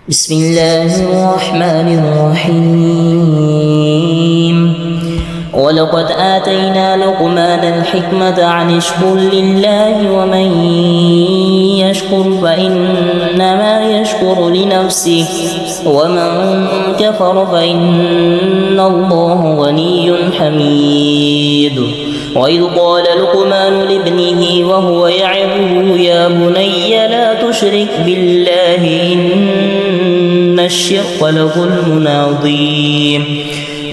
بسم الله الرحمن الرحيم ولقد آتينا لقمان الحكمة عن اشكر لله ومن يشكر فإنما يشكر لنفسه ومن كفر فإن الله غني حميد. وإذ قال لقمان لابنه وهو يعظه يا بني لا تشرك بالله إن الشرك لظلم عظيم.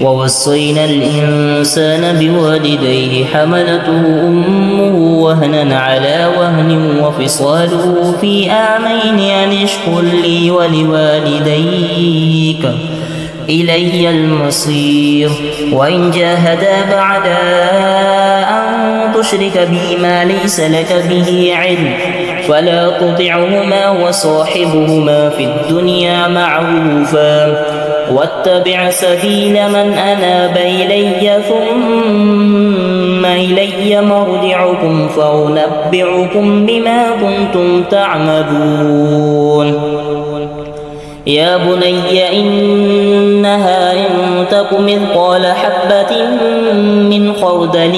ووصينا الإنسان بوالديه حملته أمه وهنا على وهن وفصاله في عامين أن اشكر لي ولوالديك إلي المصير. وإن جاهدا بعد أن تشرك بي ما ليس لك به علم فلا تطعهما وصاحبهما في الدنيا معروفا واتبع سبيل من أناب إلي ثم إلي مرجعكم فأنبئكم بما كنتم تعملون. يا بني إنها إن تك مثقال حبة من خردل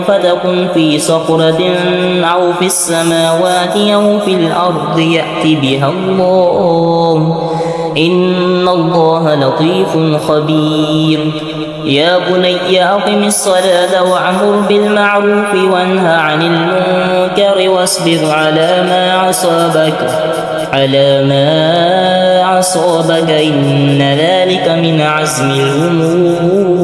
فتكن في صخرة أو في السماوات أو في الأرض يأت بها الله إن الله لطيف خبير. يا بني أقم الصلاة وأمر بالمعروف وانه عن المنكر واصبر على ما أصابك إن ذلك من عزم الأمور.